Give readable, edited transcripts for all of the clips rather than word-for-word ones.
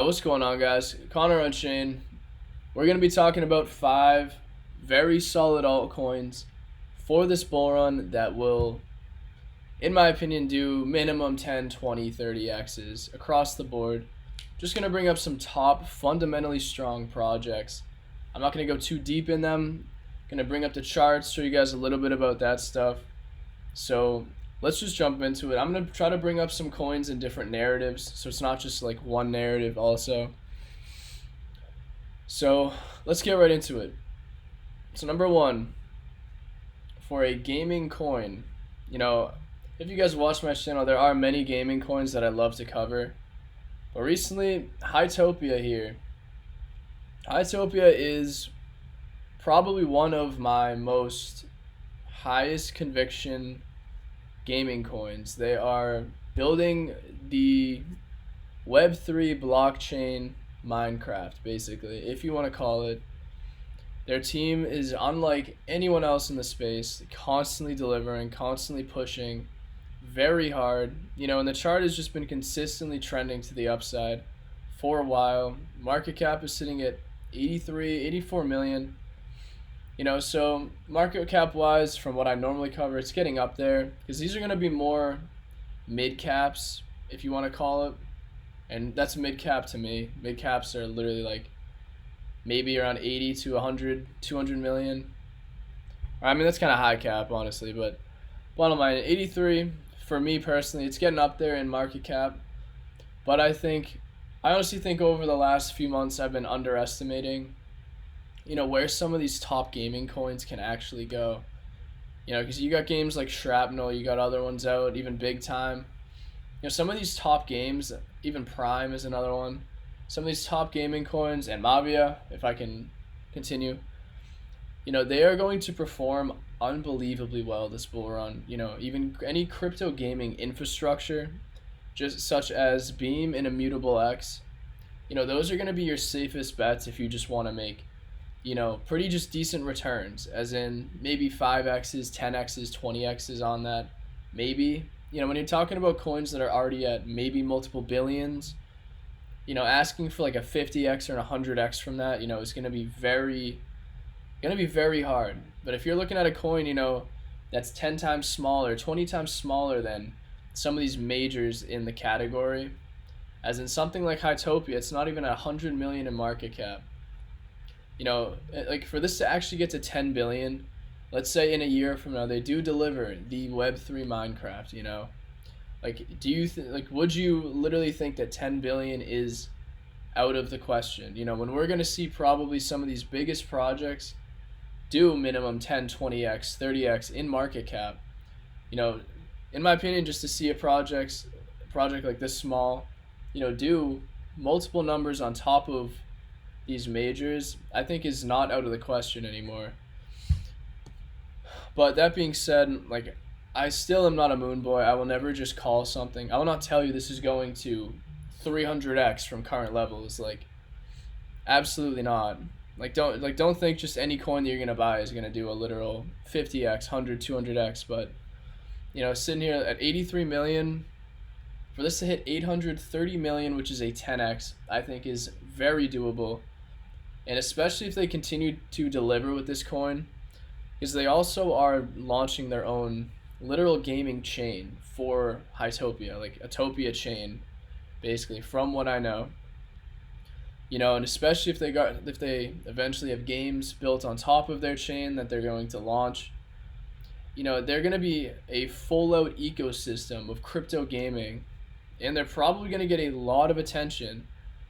What's going on, guys? Connor Unchained. We're going to be talking about 5 very solid altcoins for this bull run that will, in my opinion, do minimum 10, 20, 30 X's across the board. Just going to bring up some top, fundamentally strong projects. I'm not going to go too deep in them. Going to bring up the charts, show you guys a little bit about that stuff. So let's just jump into it. I'm going to try to bring up some coins in different narratives, so it's not just like one narrative also. So let's get right into it. So number one, for a gaming coin, if you guys watch my channel, there are many gaming coins that I love to cover. But recently, Hytopia here. Hytopia is probably one of my most highest conviction gaming coins. They are building the Web3 blockchain Minecraft, basically, if you want to call it. Their team is unlike anyone else in the space, constantly delivering, constantly pushing very hard. And the chart has just been consistently trending to the upside for a while. Market cap is sitting at 84 million. So market cap wise, from what I normally cover, it's getting up there because these are going to be more mid caps, if you want to call it. And that's mid cap to me. Mid caps are literally like maybe around 80 to 100, 200 million. I mean, that's kind of high cap, honestly, but bottom line, 83 for me personally, it's getting up there in market cap. But I honestly think over the last few months I've been underestimating where some of these top gaming coins can actually go. Because you got games like Shrapnel, you got other ones out, even Big Time. Some of these top games, even Prime is another one. Some of these top gaming coins, and Mavia, if I can continue, they are going to perform unbelievably well this bull run. Even any crypto gaming infrastructure, just such as Beam and Immutable X, those are going to be your safest bets if you just want to make pretty just decent returns, as in maybe 5x's, 10x's, 20x's on that. Maybe, when you're talking about coins that are already at maybe multiple billions, asking for like a 50x or a 100x from that, is going to be very hard. But if you're looking at a coin, that's 10 times smaller, 20 times smaller than some of these majors in the category, as in something like Hytopia, it's not even 100 million in market cap. Like for this to actually get to 10 billion, let's say in a year from now they do deliver the Web3 Minecraft, like would you literally think that 10 billion is out of the question? When we're going to see probably some of these biggest projects do minimum 10, 20x, 30x in market cap, in my opinion, just to see a project like this small, do multiple numbers on top of these majors, I think is not out of the question anymore. But that being said, like, I still am not a moon boy. I will never just call something. I will not tell you this is going to 300x from current levels. Like, absolutely not. Don't think just any coin that you're gonna buy is gonna do a literal 50x, 100, 200x. But sitting here at 83 million, for this to hit 830 million, which is a 10x, I think is very doable. And especially if they continue to deliver with this coin, because they also are launching their own literal gaming chain for Hytopia, like a Topia chain, basically, from what I know. And especially if they eventually have games built on top of their chain that they're going to launch, they're going to be a full-out ecosystem of crypto gaming, and they're probably going to get a lot of attention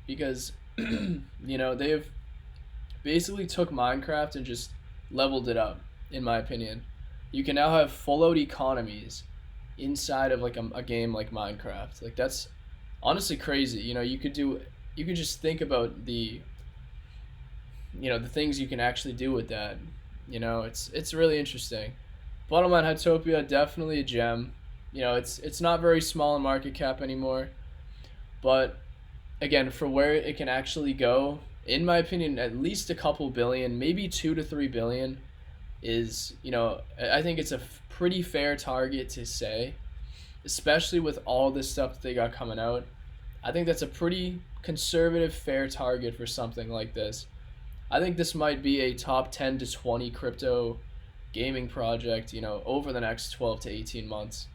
because they've basically took Minecraft and just leveled it up, in my opinion. You can now have full-out economies inside of like a game like Minecraft. Like, that's honestly crazy. You could just think about the things you can actually do with that. It's really interesting. Bottom line, Hytopia, definitely a gem. It's not very small in market cap anymore, but again, for where it can actually go, in my opinion, at least a couple billion, maybe 2 to 3 billion is, I think it's a pretty fair target to say, especially with all this stuff that they got coming out. I think that's a pretty conservative, fair target for something like this. I think this might be a top 10 to 20 crypto gaming project, over the next 12 to 18 months.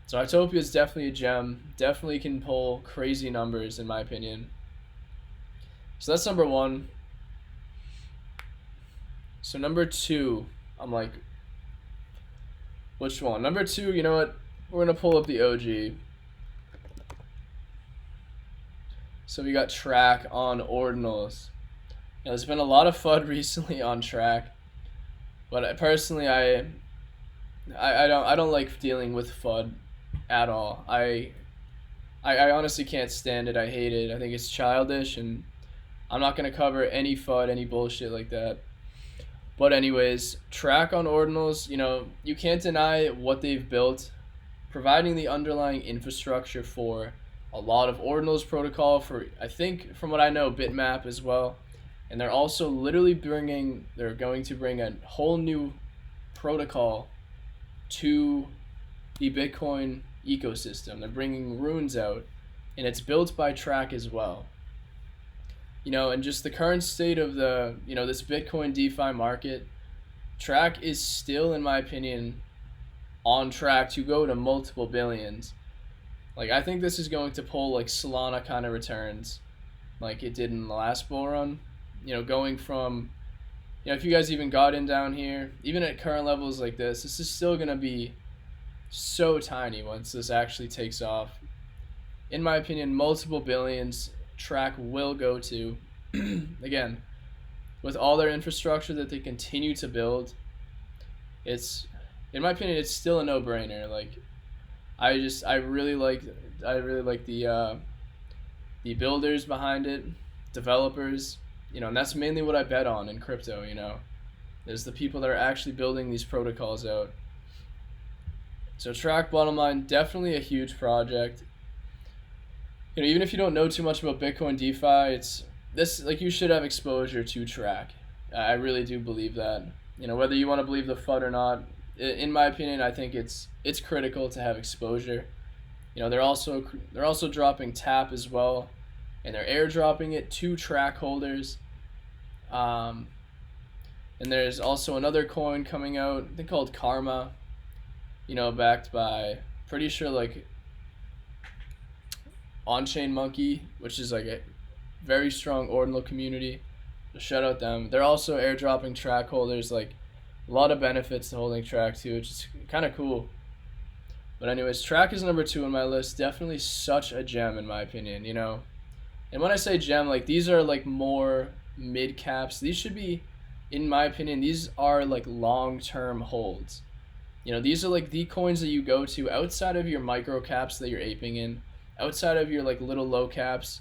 So Autopia is definitely a gem. Definitely can pull crazy numbers, in my opinion. So that's number one. So number two, I'm like, which one? Number two, you know what? We're going to pull up the OG. So we got Track on Ordinals. There's been a lot of FUD recently on Track, but personally, I don't like dealing with FUD at all. I honestly can't stand it. I hate it. I think it's childish, and I'm not gonna cover any FUD, any bullshit like that. But anyways, Track on Ordinals, you can't deny what they've built, providing the underlying infrastructure for a lot of Ordinals protocol for, I think, from what I know, Bitmap as well. And they're also literally they're going to bring a whole new protocol to the Bitcoin ecosystem. They're bringing runes out, and it's built by Track as well. And just the current state of this Bitcoin DeFi market, Track is still, in my opinion, on track to go to multiple billions. Like, I think this is going to pull like Solana kind of returns, like it did in the last bull run. Going from, if you guys even got in down here, even at current levels like this is still going to be so tiny once this actually takes off. In my opinion, multiple billions Track will go to. Again, with all their infrastructure that they continue to build, in my opinion, it's still a no-brainer. Like, I really like the builders behind it, developers, and that's mainly what I bet on in crypto. There's the people that are actually building these protocols out. So Track, bottom line, definitely a huge project. Even if you don't know too much about Bitcoin DeFi, it's this, like, you should have exposure to Track. I really do believe that. Whether you want to believe the FUD or not, in my opinion, I think it's critical to have exposure. They're also dropping TAP as well, and they're airdropping it to Track holders. And there's also another coin coming out, I think called Karma. Backed by, pretty sure, like, On-Chain Monkey, which is like a very strong ordinal community. So shout out them. They're also airdropping Track holders, like a lot of benefits to holding Track too, which is kind of cool. But anyways, Track is number 2 on my list. Definitely such a gem in my opinion, And when I say gem, like, these are like more mid caps. These should be, in my opinion, these are like long-term holds. These are like the coins that you go to outside of your micro caps that you're aping in, outside of your like little low caps.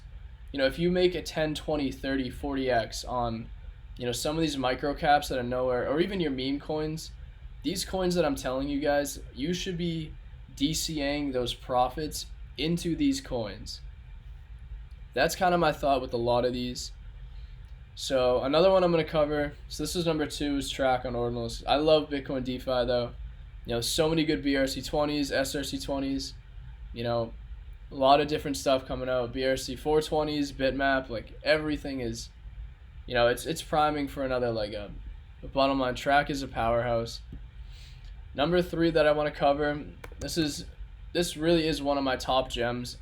If you make a 10, 20, 30, 40x on, some of these micro caps that are nowhere, or even your meme coins, these coins that I'm telling you guys, you should be DCAing those profits into these coins. That's kind of my thought with a lot of these. So another one I'm going to cover, so this is number 2, is Track on Ordinals. I love Bitcoin DeFi though. So many good BRC20s, SRC20s, a lot of different stuff coming out. BRC 420s, Bitmap, like everything is, it's priming for another leg up. But bottom line, Track is a powerhouse. Number 3 that I want to cover, this really is one of my top gems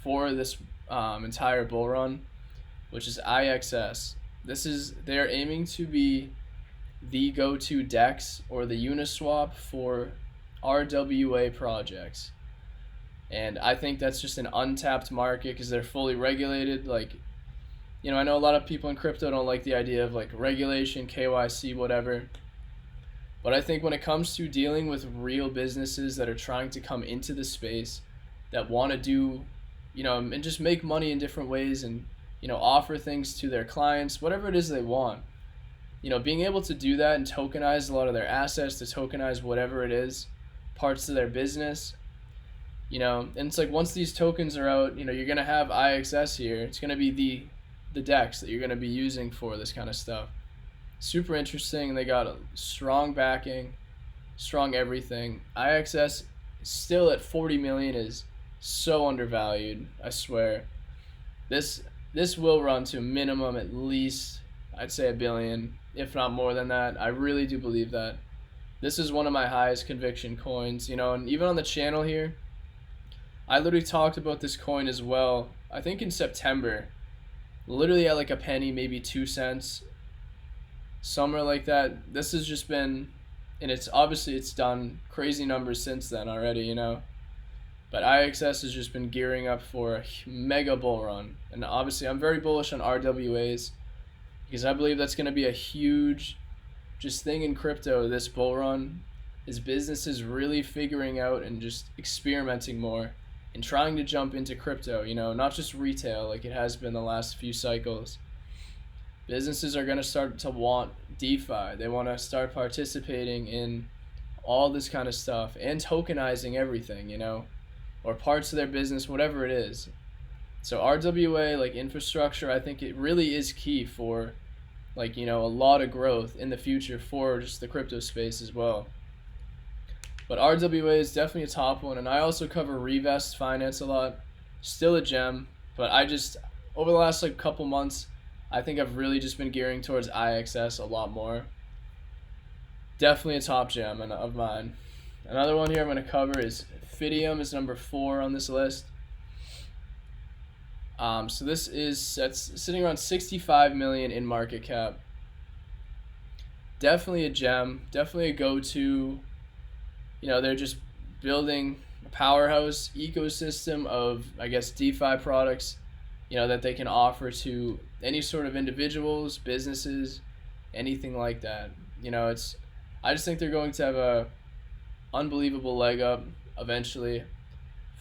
for this entire bull run, which is IXS. They are aiming to be the go-to DEX or the Uniswap for RWA projects. And I think that's just an untapped market because they're fully regulated. Like, I know a lot of people in crypto don't like the idea of like regulation, KYC, whatever. But I think when it comes to dealing with real businesses that are trying to come into the space, that want to do, and just make money in different ways and, offer things to their clients, whatever it is they want. Being able to do that and tokenize a lot of their assets, to tokenize whatever it is, parts of their business, and it's like once these tokens are out, you're going to have IXS here. It's going to be the DEX that you're going to be using for this kind of stuff. Super interesting. They got a strong backing, strong everything. IXS still at 40 million is so undervalued, I swear. This this will run to a minimum at least, I'd say, a billion, if not more than that. I really do believe that. This is one of my highest conviction coins, and even on the channel here, I literally talked about this coin as well. I think in September, literally at like a penny, maybe 2 cents, somewhere like that. This has just been, and it's done crazy numbers since then already. But IXS has just been gearing up for a mega bull run, and obviously I'm very bullish on RWAs because I believe that's going to be a huge just thing in crypto this bull run, is businesses really figuring out and just experimenting more and trying to jump into crypto, not just retail like it has been the last few cycles. Businesses are going to start to want DeFi. They want to start participating in all this kind of stuff and tokenizing everything, or parts of their business, whatever it is. So RWA, like infrastructure, I think it really is key for a lot of growth in the future for just the crypto space as well. But RWA is definitely a top one, and I also cover Revest Finance a lot. Still a gem, but over the last couple months, I think I've really just been gearing towards IXS a lot more. Definitely a top gem of mine. Another one here I'm going to cover is Fidium is number 4 on this list. So that's sitting around 65 million in market cap. Definitely a gem, definitely a go-to. They're just building a powerhouse ecosystem of, I guess, DeFi products, that they can offer to any sort of individuals, businesses, anything like that. I just think they're going to have a unbelievable leg up eventually.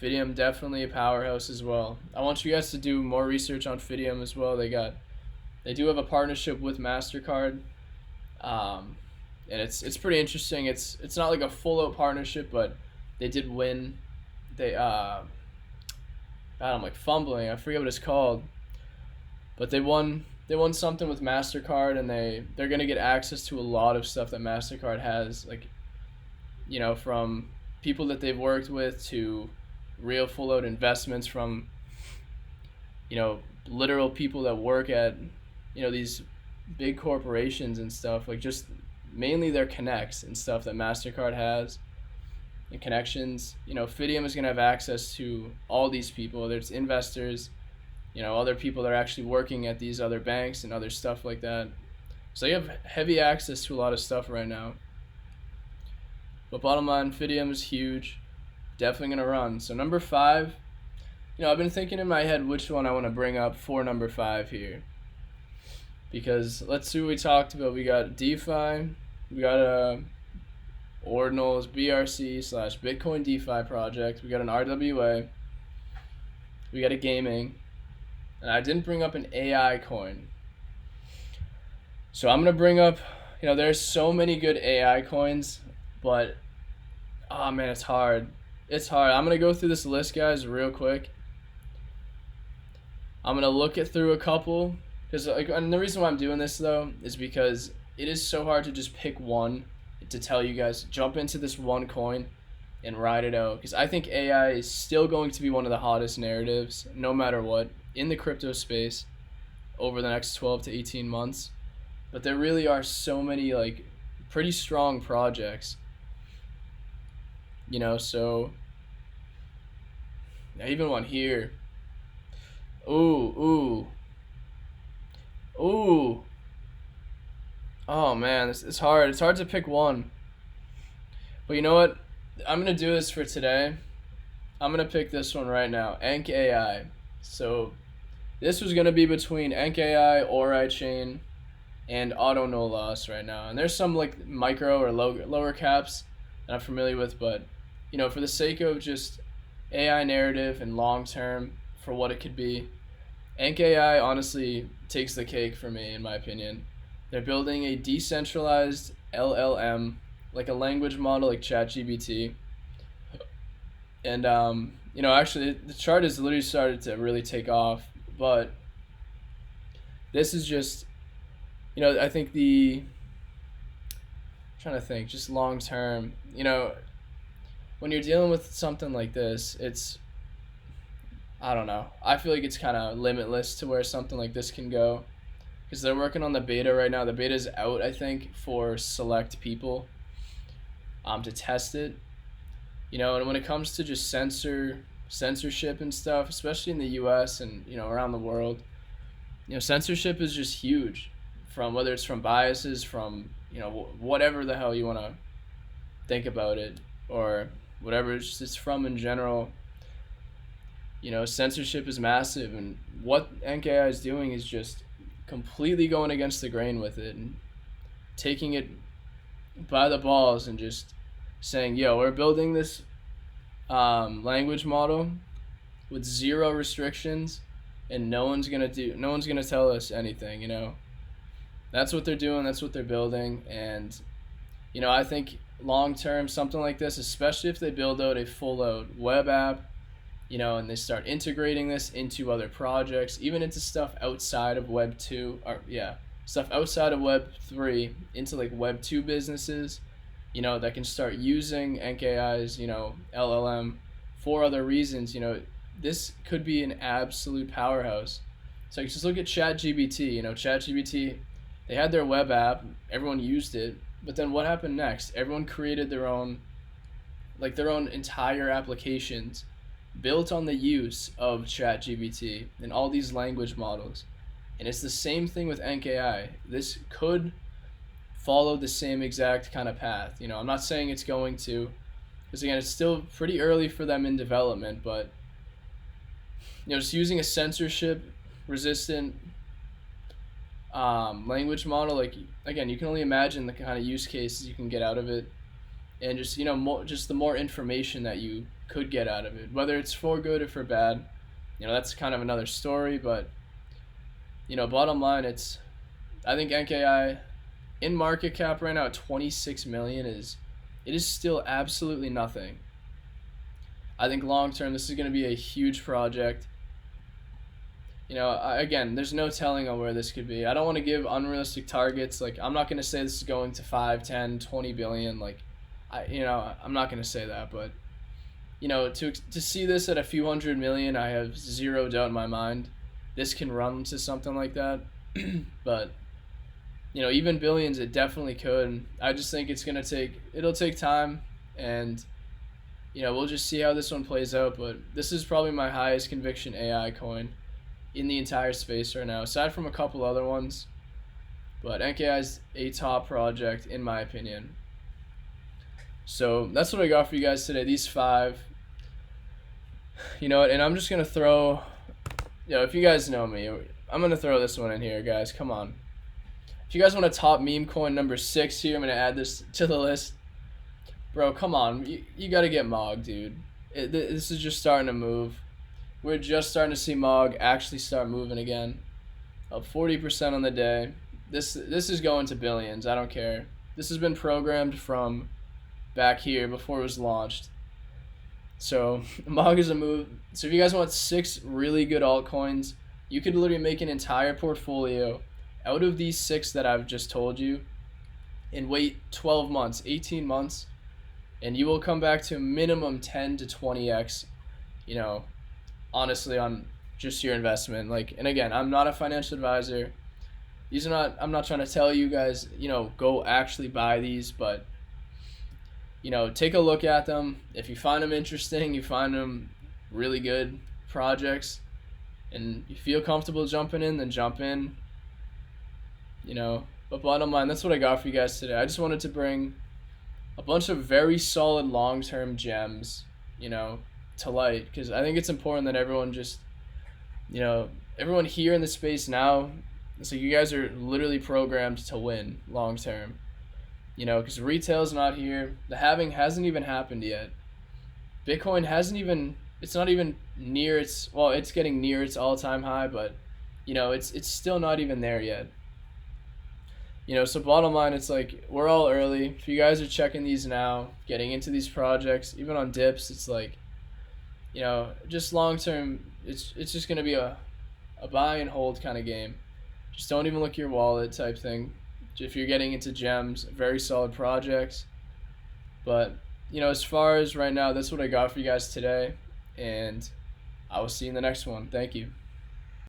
Fidium definitely a powerhouse as well. I want you guys to do more research on Fidium as well. They do have a partnership with MasterCard, and it's pretty interesting. It's not like a full out partnership, but they did win. God, I'm like fumbling. I forget what it's called, but they won something with MasterCard, and they're gonna get access to a lot of stuff that MasterCard has, from people that they've worked with to real full out investments from literal people that work at these big corporations and stuff, just mainly their connects and stuff that MasterCard has and connections. Fidium is going to have access to all these people. There's investors, other people that are actually working at these other banks and other stuff like that. So you have heavy access to a lot of stuff right now. But bottom line, Fidium is huge. Definitely going to run. So number 5, I've been thinking in my head which one I want to bring up for number 5 here. Because let's see what we talked about. We got DeFi. We got Ordinal's BRC/Bitcoin DeFi project. We got an RWA. We got a gaming. And I didn't bring up an AI coin. So I'm going to bring up, there's so many good AI coins, but, oh man, it's hard. It's hard. I'm going to go through this list, guys, real quick. I'm going to look it through a couple. And the reason why I'm doing this, though, is because it is so hard to just pick one to tell you guys, jump into this one coin and ride it out. Because I think AI is still going to be one of the hottest narratives, no matter what, in the crypto space over the next 12 to 18 months. But there really are so many, pretty strong projects. So I even one here. Ooh. Oh man, it's hard. It's hard to pick one. But you know what? I'm gonna do this for today. I'm gonna pick this one right now. Enk AI. So this was gonna be between Enk AI, Ori Chain, and Auto No Loss right now. And there's some micro or lower caps that I'm familiar with, but for the sake of just AI narrative and long term for what it could be, Enk AI honestly takes the cake for me, in my opinion. They're building a decentralized LLM, like a language model like ChatGPT. And actually the chart has literally started to really take off, but this is just, I think I'm trying to think, just long term, when you're dealing with something like this, I don't know. I feel like it's kind of limitless to where something like this can go, because they're working on the beta right now. The beta's out, I think, for select people to test it. And when it comes to just censorship and stuff, especially in the U.S. and around the world, censorship is just huge. From whether it's from biases, from whatever the hell you want to think about it, or whatever it's from in general. Censorship is massive, and what NKI is doing is just completely going against the grain with it and taking it by the balls and just saying, yo, we're building this language model with zero restrictions, and no one's gonna tell us anything. That's what they're doing, that's what they're building. And I think long term, something like this, especially if they build out a full out web app, and they start integrating this into other projects, even into stuff outside of Web 2, or stuff outside of Web 3, into like Web 2 businesses, that can start using NKI's, LLM for other reasons. This could be an absolute powerhouse. So just look at ChatGPT. ChatGPT, they had their web app, everyone used it, but then what happened next? Everyone created their own entire applications built on the use of ChatGPT and all these language models. And it's the same thing with NKI. This could follow the same exact kind of path. I'm not saying it's going to, because again, it's still pretty early for them in development, but just using a censorship resistant language model, like, again, you can only imagine the kind of use cases you can get out of it, and just just the more information that you could get out of it, whether it's for good or for bad, that's kind of another story. But bottom line, I think NKI in market cap right now at 26 million is still absolutely nothing. I think long term this is going to be a huge project. Again, there's no telling on where this could be. I don't want to give unrealistic targets. Like, I'm not going to say this is going to 5, 10, 20 billion. Like, I'm not going to say that, but to see this at a few hundred million, I have zero doubt in my mind this can run to something like that. But even billions, it definitely could. I just think it'll take time, and we'll just see how this one plays out. But this is probably my highest conviction AI coin in the entire space right now, aside from a couple other ones. But NKI is a top project in my opinion. So that's what I got for you guys today, these 5. And I'm just gonna throw, if you guys know me, I'm gonna throw this one in here, guys. Come on. If you guys want a top meme coin number 6 here, I'm gonna add this to the list. Bro, come on, you gotta get MOG, dude. This is just starting to move. We're just starting to see MOG actually start moving again. Up 40% on the day. This is going to billions. I don't care. This has been programmed from back here before it was launched. So MOG is a move. So if you guys want 6 really good altcoins, you could literally make an entire portfolio out of these 6 that I've just told you and wait 12 months, 18 months, and you will come back to minimum 10 to 20x, honestly, on just your investment. Like, and again, I'm not a financial advisor. I'm not trying to tell you guys, go actually buy these, but take a look at them. If you find them interesting, you find them really good projects, and you feel comfortable jumping in, then jump in. But bottom line, that's what I got for you guys today. I just wanted to bring a bunch of very solid long-term gems, to light, because I think it's important that everyone just, everyone here in the space now, it's like you guys are literally programmed to win long-term. Because retail's not here. The halving hasn't even happened yet. Bitcoin it's not even near it's getting near its all-time high, but, it's still not even there yet. So bottom line, it's like, we're all early. If you guys are checking these now, getting into these projects, even on dips, it's like, just long-term, it's just going to be a buy and hold kind of game. Just don't even look at your wallet type thing. If you're getting into gems, very solid projects. But, as far as right now, that's what I got for you guys today. And I will see you in the next one. Thank you.